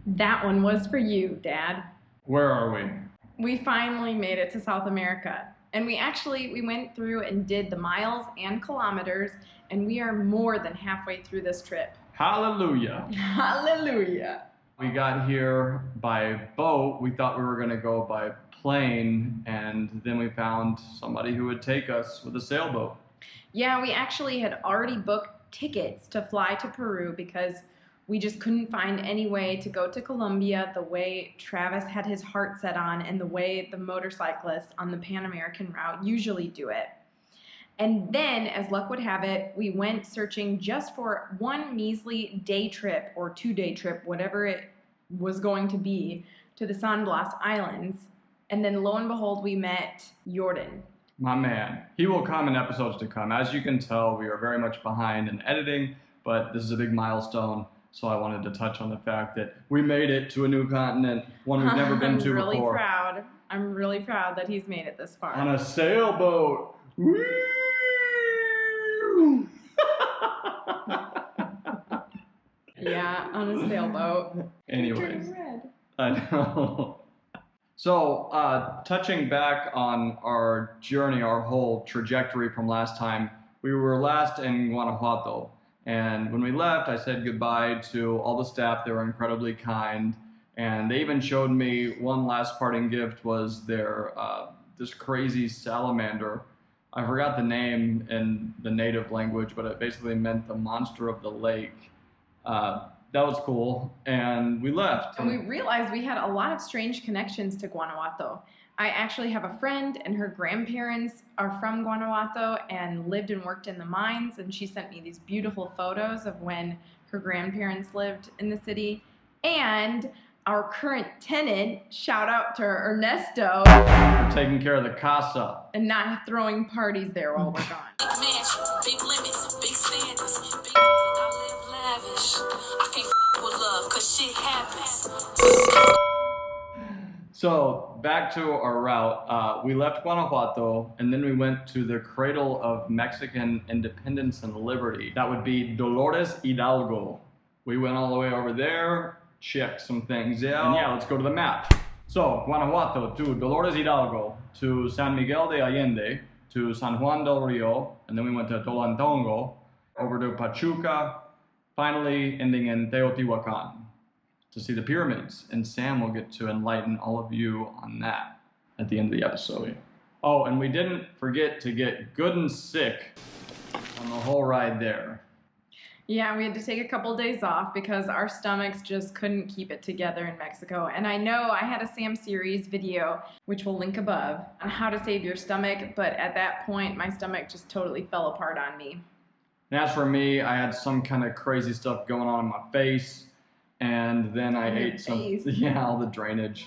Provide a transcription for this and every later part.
That one was for you, Dad. Where are we? We finally made it to South America. And we went through and did the miles and kilometers, and we are more than halfway through this trip. Hallelujah. Hallelujah. We got here by boat. We thought we were going to go by plane, and then we found somebody who would take us with a sailboat. Yeah, we actually had already booked tickets to fly to Peru because we just couldn't find any way to go to Colombia the way Travis had his heart set on and the way the motorcyclists on the Pan American route usually do it. And then, as luck would have it, we went searching just for one measly day trip or 2-day trip, whatever it was going to be, to the San Blas Islands. And then lo and behold, we met Jordan. My man. He will come in episodes to come. As you can tell, we are very much behind in editing, but this is a big milestone. So I wanted to touch on the fact that we made it to a new continent, one we've never been to before. I'm really proud that he's made it this far. On a sailboat. Woo! Yeah, on a sailboat. Anyways, I know. So, touching back on our journey, our whole trajectory from last time, we were last in Guanajuato. And when we left, I said goodbye to all the staff. They were incredibly kind. And they even showed me one last parting gift was their, this crazy salamander. I forgot the name in the native language, but it basically meant the monster of the lake. That was cool, and we left. And we realized we had a lot of strange connections to Guanajuato. I actually have a friend, and her grandparents are from Guanajuato and lived and worked in the mines, and she sent me these beautiful photos of when her grandparents lived in the city. And our current tenant, shout out to Ernesto, for taking care of the casa. And not throwing parties there while we're gone. Big mansion, big limits, big standards, big I live lavish. I can't f with love, cause shit happens. So, back to our route. We left Guanajuato, and then we went to the cradle of Mexican independence and liberty. That would be Dolores Hidalgo. We went all the way over there, checked some things out, and yeah, let's go to the map. So, Guanajuato to Dolores Hidalgo, to San Miguel de Allende, to San Juan del Rio, and then we went to Tolantongo, over to Pachuca, finally ending in Teotihuacan to see the pyramids. And Sam will get to enlighten all of you on that at the end of the episode. Oh, and we didn't forget to get good and sick on the whole ride there. Yeah, we had to take a couple days off because our stomachs just couldn't keep it together in Mexico. And I know I had a Sam series video, which we'll link above, on how to save your stomach, but at that point, my stomach just totally fell apart on me. And as for me, I had some kind of crazy stuff going on in my face, and then I ate some, yeah, all the drainage.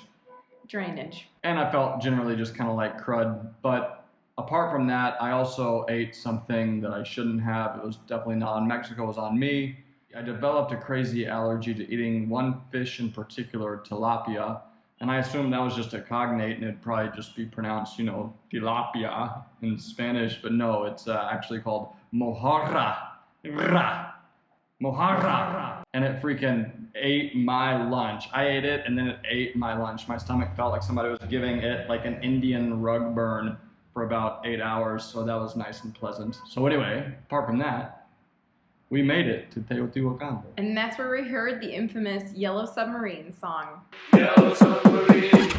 And I felt generally just kind of like crud, but apart from that, I also ate something that I shouldn't have. It was definitely not in Mexico, it was on me. I developed a crazy allergy to eating one fish in particular, tilapia, and I assumed that was just a cognate and it'd probably just be pronounced, you know, tilapia in Spanish, but no, it's actually called mojarra. Mojarra. And it freaking ate my lunch. I ate it and then it ate my lunch. My stomach felt like somebody was giving it like an Indian rug burn for about 8 hours, so that was nice and pleasant. So anyway, apart from that, we made it to Teotihuacan. And that's where we heard the infamous Yellow Submarine song. Yellow Submarine.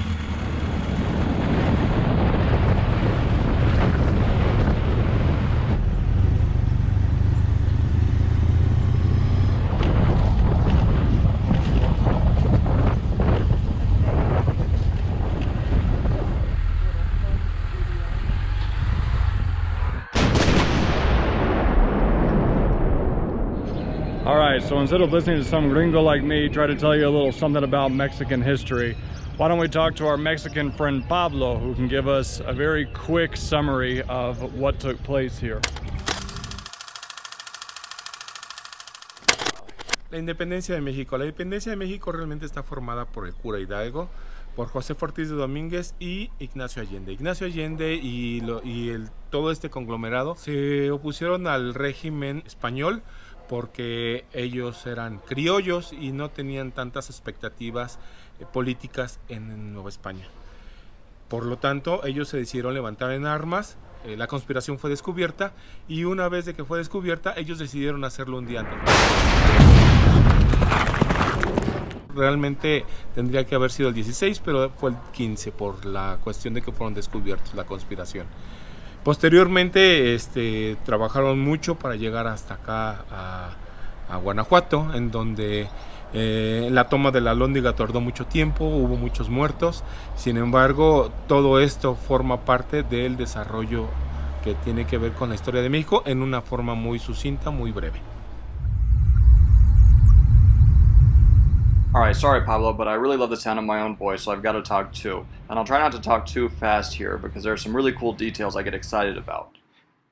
Alright, so instead of listening to some gringo like me try to tell you a little something about Mexican history, why don't we talk to our Mexican friend Pablo, who can give us a very quick summary of what took place here. La independencia de México. La independencia de México realmente está formada por el cura Hidalgo, por José Ortiz de Domínguez y Ignacio Allende. Ignacio Allende y todo este conglomerado se opusieron al régimen español porque ellos eran criollos y no tenían tantas expectativas políticas en Nueva España. Por lo tanto, ellos se decidieron levantar en armas, la conspiración fue descubierta y una vez de que fue descubierta, ellos decidieron hacerlo un día antes. Realmente tendría que haber sido el 16, pero fue el 15 por la cuestión de que fueron descubiertos, la conspiración. Posteriormente trabajaron mucho para llegar hasta acá a Guanajuato, en donde la toma de la Alhóndiga tardó mucho tiempo, hubo muchos muertos. Sin embargo, todo esto forma parte del desarrollo que tiene que ver con la historia de México en una forma muy sucinta, muy breve. Alright, sorry Pablo, but I really love the sound of my own voice, so I've got to talk too. And I'll try not to talk too fast here, because there are some really cool details I get excited about.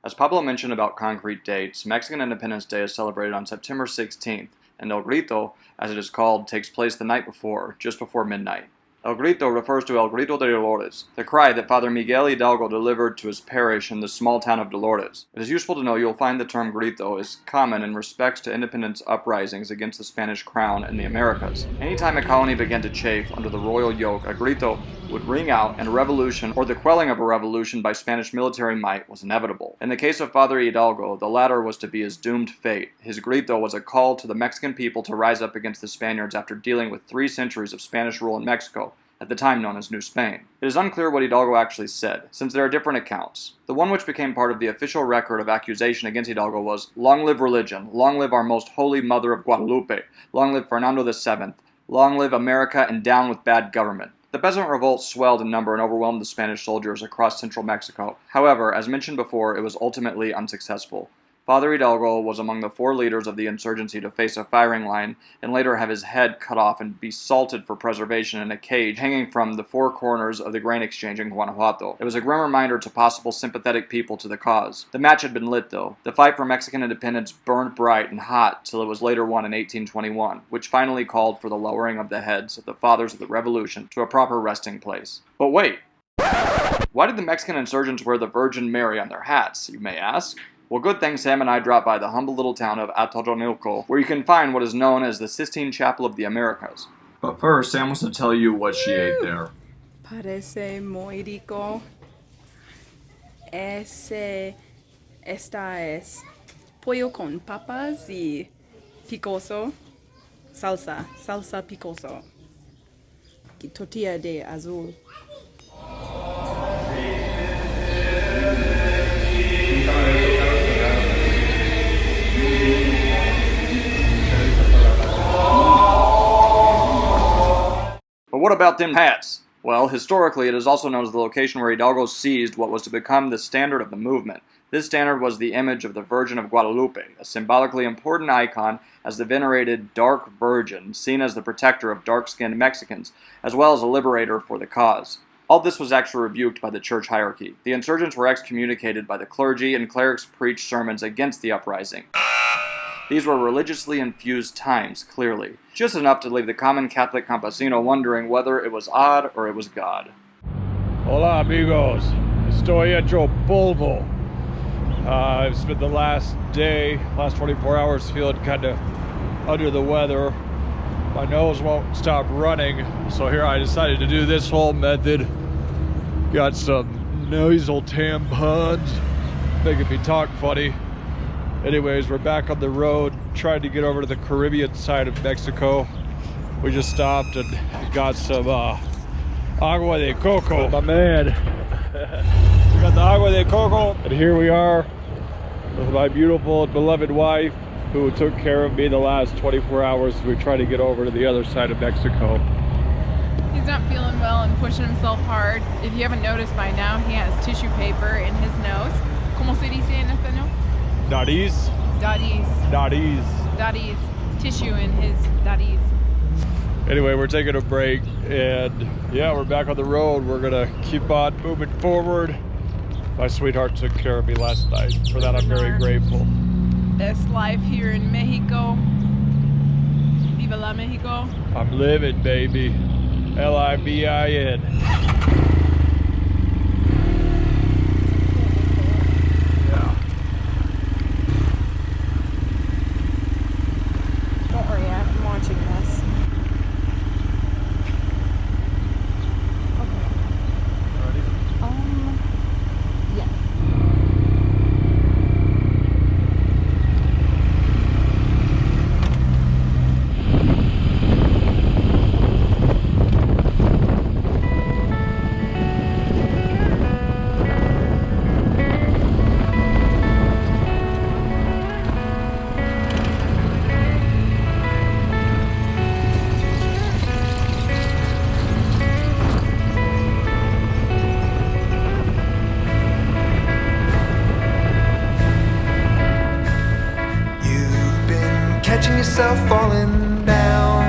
As Pablo mentioned about concrete dates, Mexican Independence Day is celebrated on September 16th, and El Grito, as it is called, takes place the night before, just before midnight. El Grito refers to El Grito de Dolores, the cry that Father Miguel Hidalgo delivered to his parish in the small town of Dolores. It is useful to know you'll find the term grito is common in respects to independence uprisings against the Spanish crown in the Americas. Anytime a colony began to chafe under the royal yoke, a grito would ring out, and a revolution, or the quelling of a revolution by Spanish military might, was inevitable. In the case of Father Hidalgo, the latter was to be his doomed fate. His grito was a call to the Mexican people to rise up against the Spaniards after dealing with 3 centuries of Spanish rule in Mexico, at the time known as New Spain. It is unclear what Hidalgo actually said, since there are different accounts. The one which became part of the official record of accusation against Hidalgo was, "Long live religion, long live our most holy mother of Guadalupe, long live Fernando VII, long live America, and down with bad government." The peasant revolt swelled in number and overwhelmed the Spanish soldiers across central Mexico. However, as mentioned before, it was ultimately unsuccessful. Father Hidalgo was among the 4 leaders of the insurgency to face a firing line and later have his head cut off and be salted for preservation in a cage hanging from the 4 corners of the grain exchange in Guanajuato. It was a grim reminder to possible sympathetic people to the cause. The match had been lit, though. The fight for Mexican independence burned bright and hot till it was later won in 1821, which finally called for the lowering of the heads of the fathers of the revolution to a proper resting place. But wait! Why did the Mexican insurgents wear the Virgin Mary on their hats, you may ask? Well, good thing Sam and I dropped by the humble little town of Atotonilco, where you can find what is known as the Sistine Chapel of the Americas. But first, Sam wants to tell you what she ate there. Parece muy rico. Esta es pollo con papas y picoso, salsa picoso, y tortilla de azul. But what about them hats? Well, historically, it is also known as the location where Hidalgo seized what was to become the standard of the movement. This standard was the image of the Virgin of Guadalupe, a symbolically important icon as the venerated Dark Virgin, seen as the protector of dark-skinned Mexicans, as well as a liberator for the cause. All this was actually rebuked by the church hierarchy. The insurgents were excommunicated by the clergy, and clerics preached sermons against the uprising. These were religiously infused times, clearly. Just enough to leave the common Catholic campesino wondering whether it was odd or it was God. Hola amigos, estoy hecho polvo. I've spent the last 24 hours feeling kind of under the weather. My nose won't stop running, so here I decided to do this whole method. Got some nasal tampons, making me talk funny. Anyways, we're back on the road, trying to get over to the Caribbean side of Mexico. We just stopped and got some agua de coco. My man. We got the agua de coco, and here we are with my beautiful and beloved wife, who took care of me the last 24 hours as we try to get over to the other side of Mexico. He's not feeling well and pushing himself hard. If you haven't noticed by now, he has tissue paper in his nose. ¿Cómo se dice en español? Nariz. Nariz. Nariz. Nariz. Tissue in his nariz. Anyway, we're taking a break, and yeah, we're back on the road. We're gonna keep on moving forward. My sweetheart took care of me last night. For that, I'm very grateful. Best life here in Mexico. Viva la Mexico. I'm living, baby. L-I-V-I-N. yourself falling down.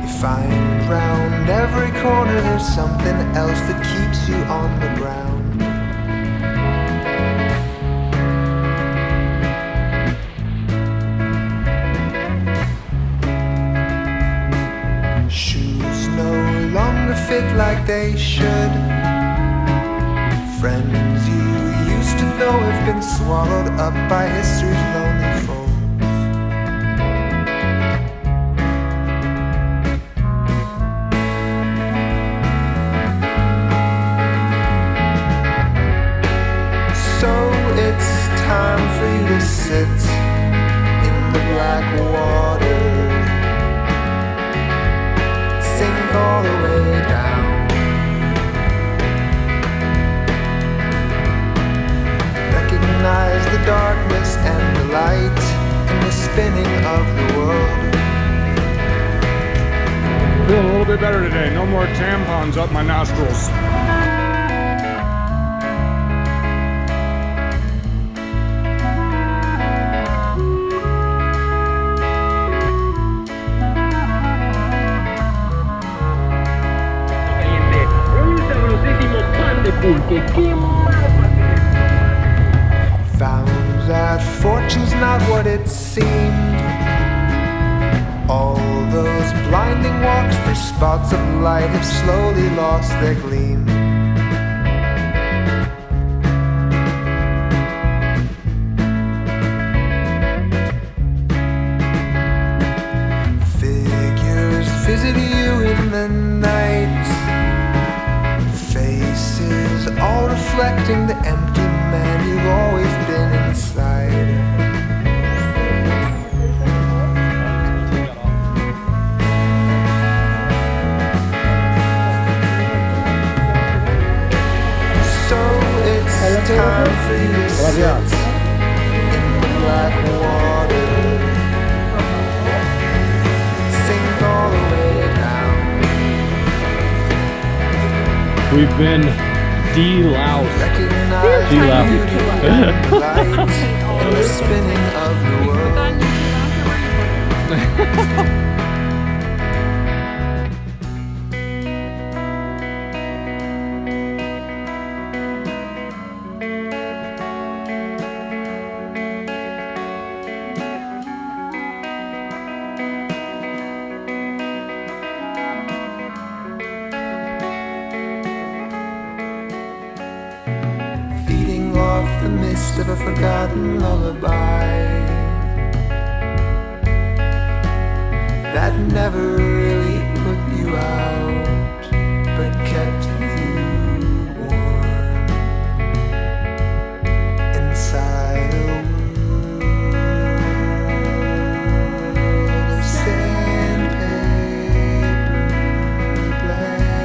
You find round every corner there's something else that keeps you on the ground. Shoes no longer fit like they should. Friends you used to know have been swallowed up by history's lonely folds. So it's time for you to sit in the black water, sink all the way down. Recognize the darkness and the light and the spinning of the world. Feeling a little bit better today. No more tampons up my nostrils. Found that fortune's not what it seemed. All those blinding walks through spots of light have slowly lost their gleam. Figures visit you in the night, faces all reflecting the empty man you've always been inside. So it's time for you to sit in the black water, sink all the way down. We've been deloused. Recognize the beauty and the light and the spinning of the world. Feeding off the mist of a forgotten lullaby that never really put you out, but kept you warm inside a world of sandpaper blankets.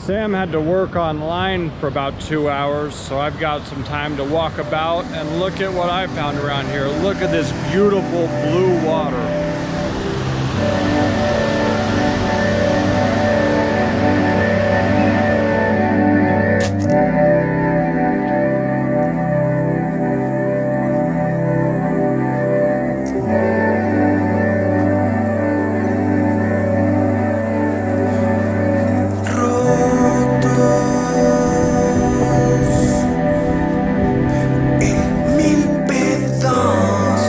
Sam had to work online for about 2 hours, so I've got some time to walk about and look at what I found around here. Look at this beautiful blue water. En mil pedazos.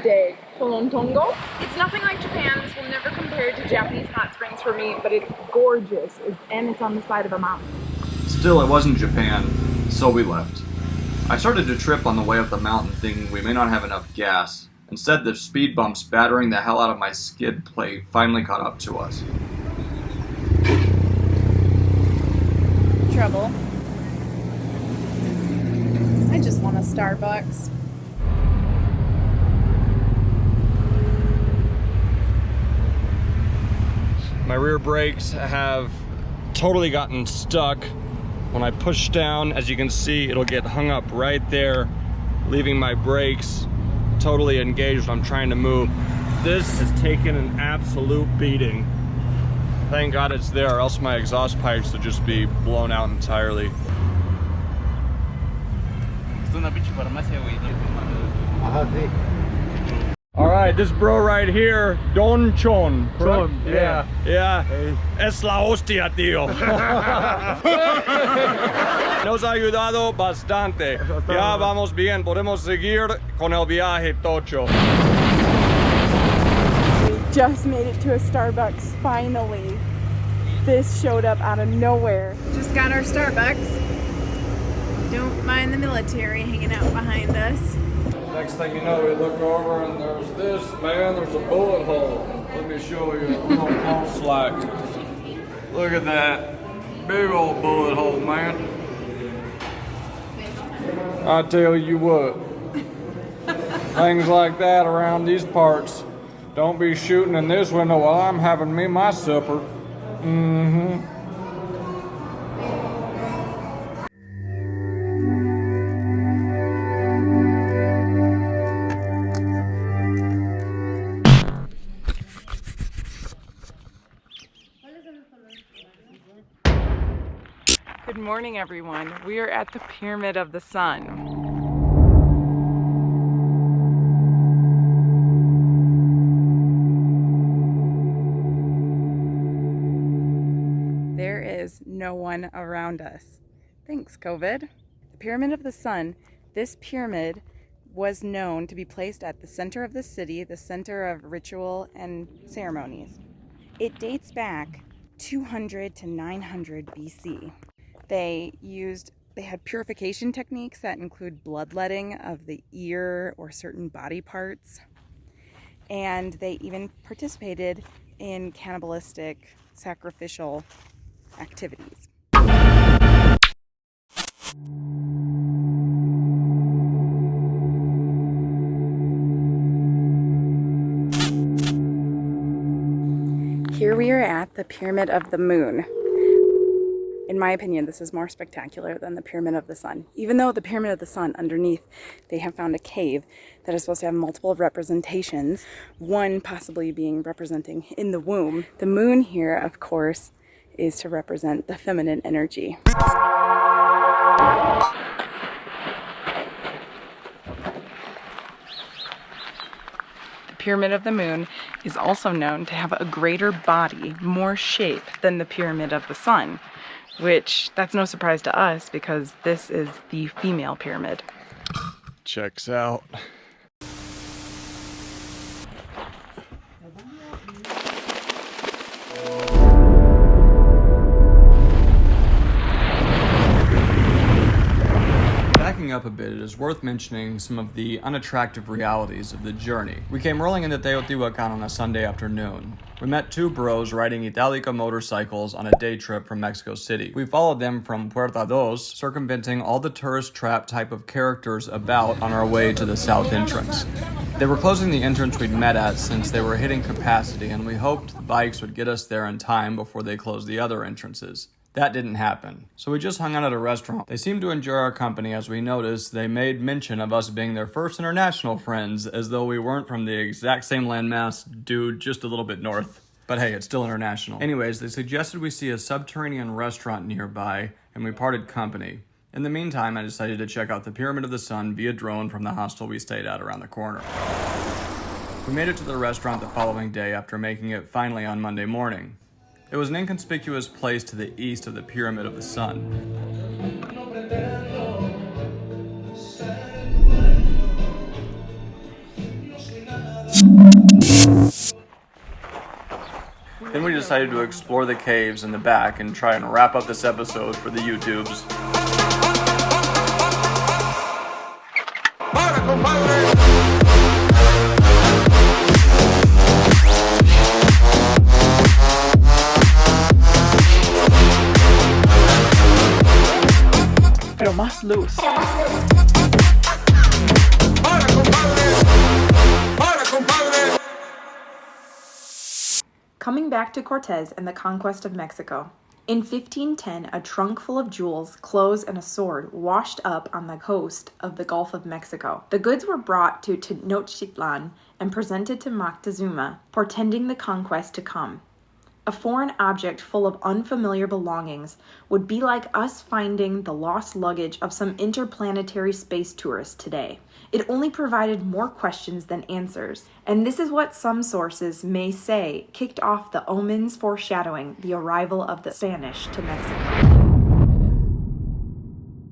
de Tolontongo. It's nothing like Japan. This will never compare to Japanese hot springs for me, but it's gorgeous, and it's on the side of a mountain. Still, it wasn't Japan, so we left. I started to trip on the way up the mountain thinking we may not have enough gas. Instead, the speed bumps battering the hell out of my skid plate finally caught up to us. Trouble. I just want a Starbucks. My rear brakes have totally gotten stuck. When I push down, as you can see, it'll get hung up right there, leaving my brakes totally engaged when I'm trying to move. This has taken an absolute beating. Thank God it's there, or else my exhaust pipes would just be blown out entirely. All right, this bro right here, Don Chon. Chon, yeah. Es la hostia, tío. Nos ha ayudado bastante. Ya vamos bien, podemos seguir con el viaje tocho. We just made it to a Starbucks, finally. This showed up out of nowhere. Just got our Starbucks. Don't mind the military hanging out behind us. Next thing you know, we look over and there's this, man, there's a bullet hole. Let me show you what it looks like. Look at that. Big old bullet hole, man. I tell you what, things like that around these parts, don't be shooting in this window while I'm having me my supper. Good morning, everyone. We are at the Pyramid of the Sun. There is no one around us. Thanks, COVID. The Pyramid of the Sun. This pyramid was known to be placed at the center of the city, the center of ritual and ceremonies. It dates back 200 to 900 BC. They had purification techniques that include bloodletting of the ear or certain body parts. And they even participated in cannibalistic sacrificial activities. Here we are at the Pyramid of the Moon. In my opinion, this is more spectacular than the Pyramid of the Sun. Even though the Pyramid of the Sun, underneath, they have found a cave that is supposed to have multiple representations, one possibly being representing in the womb. The moon here, of course, is to represent the feminine energy. The Pyramid of the Moon is also known to have a greater body, more shape than the Pyramid of the Sun. Which, that's no surprise to us because this is the female pyramid. Checks out. Backing up a bit, it is worth mentioning some of the unattractive realities of the journey. We came rolling into Teotihuacan on a Sunday afternoon. We met two bros riding Italica motorcycles on a day trip from Mexico City. We followed them from Puerta Dos, circumventing all the tourist trap type of characters about on our way to the south entrance. They were closing the entrance we'd met at since they were hitting capacity, and we hoped the bikes would get us there in time before they closed the other entrances. That didn't happen, so we just hung out at a restaurant. They seemed to enjoy our company as we noticed they made mention of us being their first international friends, as though we weren't from the exact same landmass, due just a little bit north. But hey, it's still international. Anyways, they suggested we see a subterranean restaurant nearby, and we parted company. In the meantime, I decided to check out the Pyramid of the Sun via drone from the hostel we stayed at around the corner. We made it to the restaurant the following day after making it finally on Monday morning. It was an inconspicuous place to the east of the Pyramid of the Sun. Then we decided to explore the caves in the back and try and wrap up this episode for the YouTubes. Pero más luz. Coming back to Cortez and the conquest of Mexico. In 1510, a trunk full of jewels, clothes, and a sword washed up on the coast of the Gulf of Mexico. The goods were brought to Tenochtitlan and presented to Moctezuma, portending the conquest to come. A foreign object full of unfamiliar belongings would be like us finding the lost luggage of some interplanetary space tourist today. It only provided more questions than answers, and this is what some sources may say kicked off the omens foreshadowing the arrival of the Spanish to Mexico.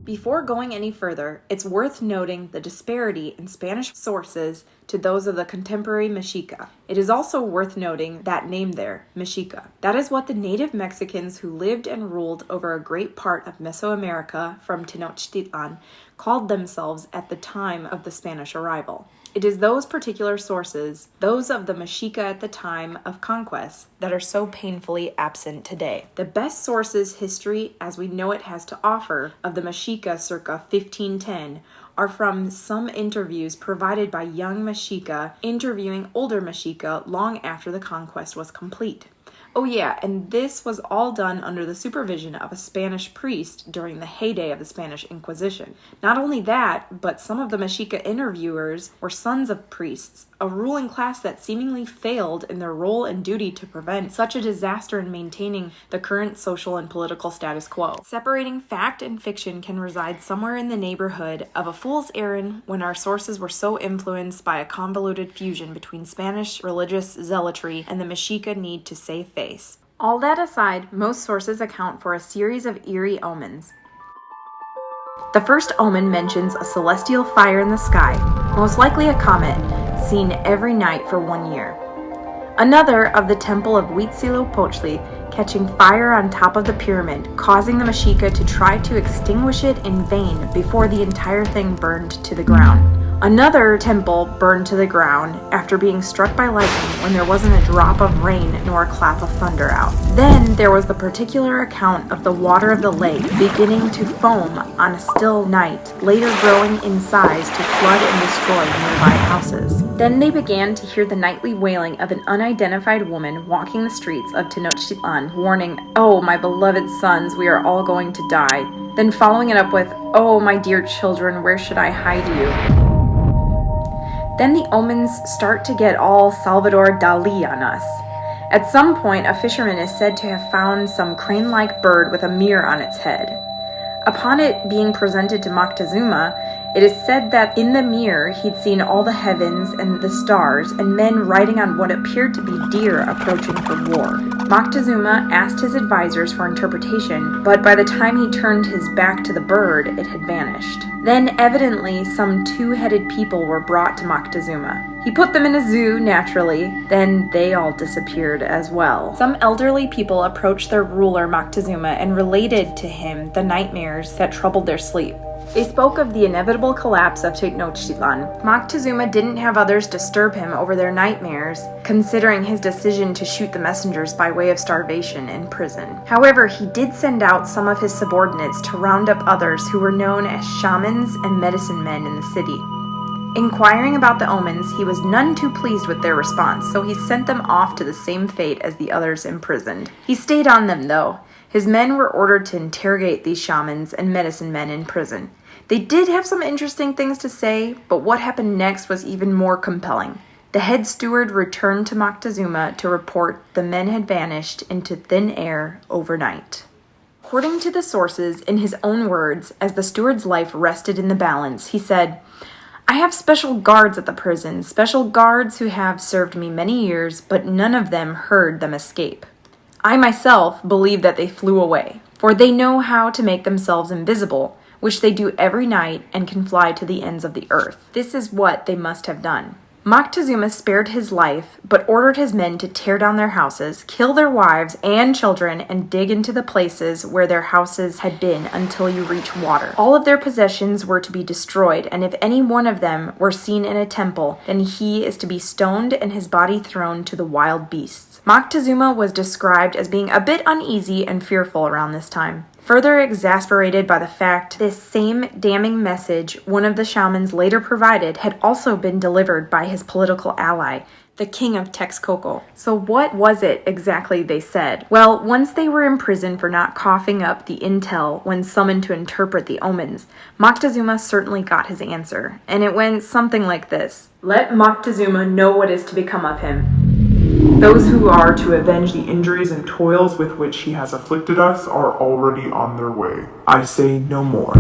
Before going any further, it's worth noting the disparity in Spanish sources to those of the contemporary Mexica. It is also worth noting that name there, Mexica. That is what the native Mexicans who lived and ruled over a great part of Mesoamerica from Tenochtitlan called themselves at the time of the Spanish arrival. It is those particular sources, those of the Mexica at the time of conquest, that are so painfully absent today. The best sources history, as we know it has to offer, of the Mexica circa 1510 are from some interviews provided by young Mexica interviewing older Mexica long after the conquest was complete. Oh yeah, and this was all done under the supervision of a Spanish priest during the heyday of the Spanish Inquisition. Not only that, but some of the Mexica interviewers were sons of priests, a ruling class that seemingly failed in their role and duty to prevent such a disaster in maintaining the current social and political status quo. Separating fact and fiction can reside somewhere in the neighborhood of a fool's errand when our sources were so influenced by a convoluted fusion between Spanish religious zealotry and the Mexica need to save face. All that aside, most sources account for a series of eerie omens. The first omen mentions a celestial fire in the sky, most likely a comet, seen every night for 1 year. Another of the temple of Huitzilopochtli catching fire on top of the pyramid, causing the Mexica to try to extinguish it in vain before the entire thing burned to the ground. Another temple burned to the ground after being struck by lightning when there wasn't a drop of rain nor a clap of thunder out. Then there was the particular account of the water of the lake beginning to foam on a still night, later growing in size to flood and destroy nearby houses. Then they began to hear the nightly wailing of an unidentified woman walking the streets of Tenochtitlan, warning, "Oh, my beloved sons, we are all going to die." Then following it up with, "Oh, my dear children, where should I hide you?" Then the omens start to get all Salvador Dali on us. At some point, a fisherman is said to have found some crane-like bird with a mirror on its head. Upon it being presented to Moctezuma, it is said that in the mirror he'd seen all the heavens and the stars and men riding on what appeared to be deer approaching for war. Moctezuma asked his advisors for interpretation, but by the time he turned his back to the bird, it had vanished. Then, evidently, some two-headed people were brought to Moctezuma. He put them in a zoo, naturally, then they all disappeared as well. Some elderly people approached their ruler Moctezuma and related to him the nightmares that troubled their sleep. They spoke of the inevitable collapse of Tenochtitlan. Moctezuma didn't have others disturb him over their nightmares, considering his decision to shoot the messengers by way of starvation in prison. However, he did send out some of his subordinates to round up others who were known as shamans and medicine men in the city. Inquiring about the omens, he was none too pleased with their response, so he sent them off to the same fate as the others imprisoned. He stayed on them, though. His men were ordered to interrogate these shamans and medicine men in prison. They did have some interesting things to say, but what happened next was even more compelling. The head steward returned to Moctezuma to report the men had vanished into thin air overnight. According to the sources, in his own words, as the steward's life rested in the balance, he said, "I have special guards at the prison, special guards who have served me many years, but none of them heard them escape. I myself believe that they flew away, for they know how to make themselves invisible, which they do every night and can fly to the ends of the earth. This is what they must have done." Moctezuma spared his life, but ordered his men to tear down their houses, kill their wives and children, and dig into the places where their houses had been until you reach water. All of their possessions were to be destroyed, and if any one of them were seen in a temple, then he is to be stoned and his body thrown to the wild beasts. Moctezuma was described as being a bit uneasy and fearful around this time. Further exasperated by the fact this same damning message one of the shamans later provided had also been delivered by his political ally, the king of Texcoco. So what was it exactly they said? Well, once they were imprisoned for not coughing up the intel when summoned to interpret the omens, Moctezuma certainly got his answer, and it went something like this. Let Moctezuma know what is to become of him. Those who are to avenge the injuries and toils with which he has afflicted us are already on their way. I say no more.